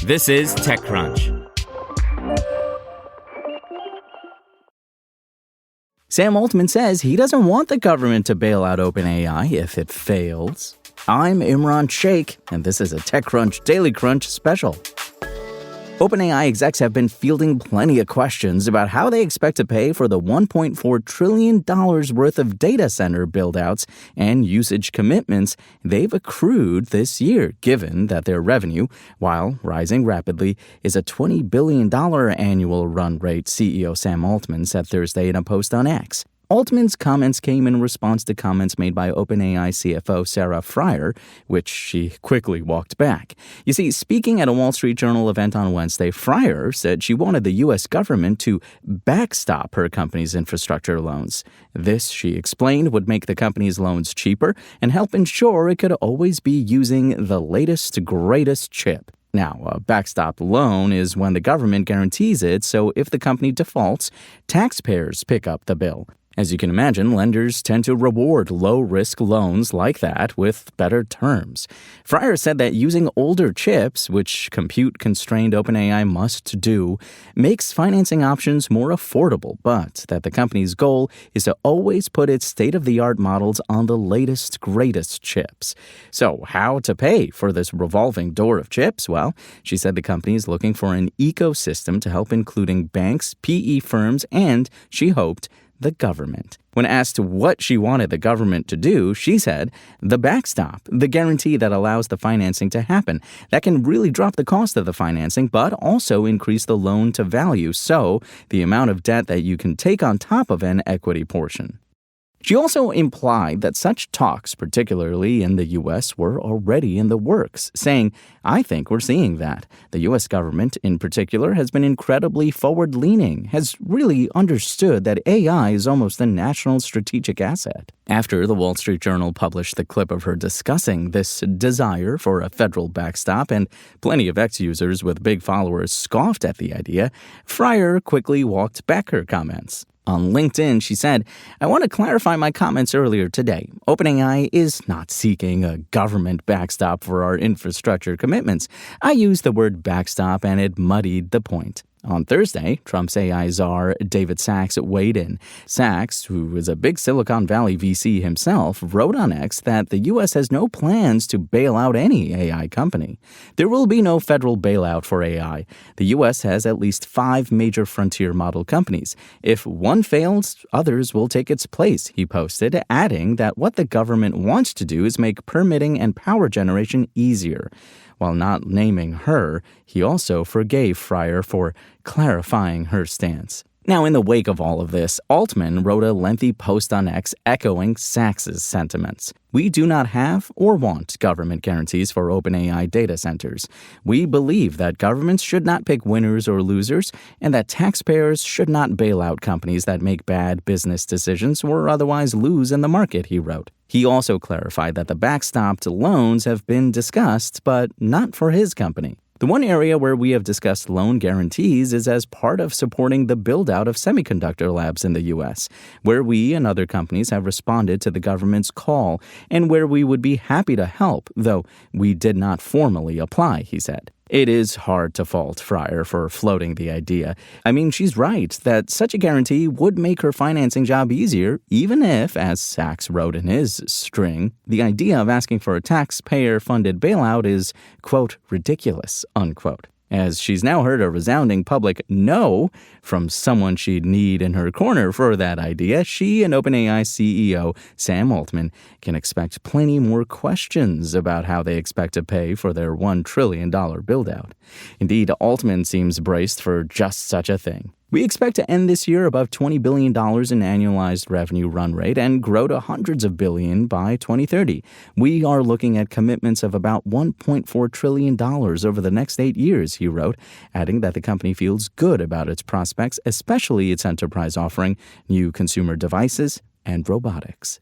This is TechCrunch. Sam Altman says he doesn't want the government to bail out OpenAI if it fails. I'm Imran Sheikh, and this is a TechCrunch Daily Crunch special. OpenAI execs have been fielding plenty of questions about how they expect to pay for the $1.4 trillion worth of data center buildouts and usage commitments they've accrued this year, given that their revenue, while rising rapidly, is a $20 billion annual run rate, CEO Sam Altman said Thursday in a post on X. Altman's comments came in response to comments made by OpenAI CFO Sarah Friar, which she quickly walked back. You see, speaking at a Wall Street Journal event on Wednesday, Friar said she wanted the U.S. government to backstop her company's infrastructure loans. This, she explained, would make the company's loans cheaper and help ensure it could always be using the latest, greatest chip. Now, a backstop loan is when the government guarantees it, so if the company defaults, taxpayers pick up the bill. As you can imagine, lenders tend to reward low-risk loans like that with better terms. Friar said that using older chips, which compute-constrained OpenAI must do, makes financing options more affordable, but that the company's goal is to always put its state-of-the-art models on the latest, greatest chips. So how to pay for this revolving door of chips? Well, she said the company is looking for an ecosystem to help, including banks, PE firms, and, she hoped, the government. When asked what she wanted the government to do, she said, the backstop, the guarantee that allows the financing to happen. That can really drop the cost of the financing, but also increase the loan to value, so the amount of debt that you can take on top of an equity portion. She also implied that such talks, particularly in the U.S., were already in the works, saying, I think we're seeing that. The U.S. government, in particular, has been incredibly forward-leaning, has really understood that AI is almost a national strategic asset. After the Wall Street Journal published the clip of her discussing this desire for a federal backstop, and plenty of ex-users with big followers scoffed at the idea, Friar quickly walked back her comments. On LinkedIn, she said, I want to clarify my comments earlier today. OpenAI is not seeking a government backstop for our infrastructure commitments. I used the word backstop and it muddied the point. On Thursday, Trump's AI czar David Sacks weighed in. Sacks, who is a big Silicon Valley VC himself, wrote on X that the U.S. has no plans to bail out any AI company. There will be no federal bailout for AI. The U.S. has at least 5 major frontier model companies. If one fails, others will take its place, he posted, adding that what the government wants to do is make permitting and power generation easier. While not naming her, he also forgave Friar for clarifying her stance. Now, in the wake of all of this, Altman wrote a lengthy post on X echoing Sachs's sentiments. We do not have or want government guarantees for OpenAI data centers. We believe that governments should not pick winners or losers, and that taxpayers should not bail out companies that make bad business decisions or otherwise lose in the market, he wrote. He also clarified that the backstopped loans have been discussed, but not for his company. The one area where we have discussed loan guarantees is as part of supporting the build-out of semiconductor labs in the U.S., where we and other companies have responded to the government's call and where we would be happy to help, though we did not formally apply, he said. It is hard to fault Friar for floating the idea. I mean, she's right that such a guarantee would make her financing job easier, even if, as Sachs wrote in his string, the idea of asking for a taxpayer-funded bailout is, quote, ridiculous, unquote. As she's now heard a resounding public no from someone she'd need in her corner for that idea, she and OpenAI CEO Sam Altman can expect plenty more questions about how they expect to pay for their $1 trillion build-out. Indeed, Altman seems braced for just such a thing. We expect to end this year above $20 billion in annualized revenue run rate and grow to hundreds of billion by 2030. We are looking at commitments of about $1.4 trillion over the next 8 years, he wrote, adding that the company feels good about its prospects, especially its enterprise offering, new consumer devices, and robotics.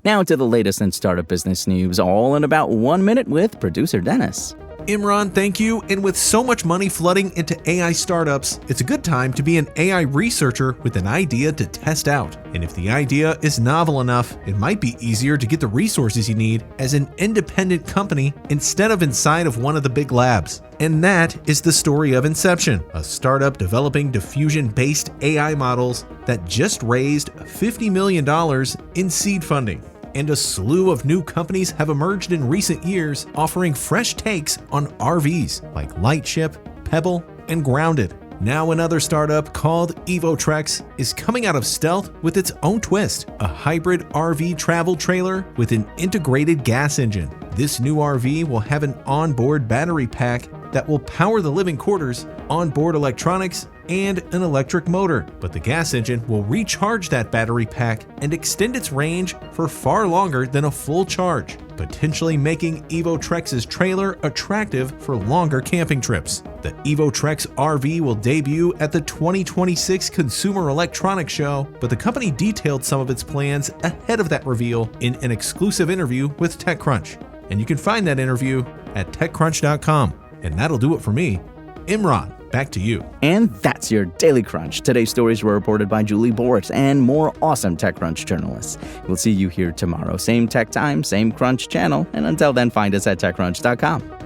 Now to the latest in startup business news, all in about 1 minute with producer Dennis. Imran, thank you. And with so much money flooding into AI startups, it's a good time to be an AI researcher with an idea to test out. And if the idea is novel enough, it might be easier to get the resources you need as an independent company instead of inside of one of the big labs. And that is the story of Inception, a startup developing diffusion-based AI models that just raised $50 million in seed funding. And a slew of new companies have emerged in recent years offering fresh takes on RVs like Lightship, Pebble, and Grounded. Now another startup called Evotrex is coming out of stealth with its own twist, a hybrid RV travel trailer with an integrated gas engine. This new RV will have an onboard battery pack that will power the living quarters, onboard electronics, and an electric motor. But the gas engine will recharge that battery pack and extend its range for far longer than a full charge, potentially making Evotrex's trailer attractive for longer camping trips. The Evotrex RV will debut at the 2026 Consumer Electronics Show, but the company detailed some of its plans ahead of that reveal in an exclusive interview with TechCrunch. And you can find that interview at TechCrunch.com. And that'll do it for me. Imran, back to you. And that's your Daily Crunch. Today's stories were reported by Julie Boris and more awesome TechCrunch journalists. We'll see you here tomorrow. Same tech time, same Crunch channel. And until then, find us at TechCrunch.com.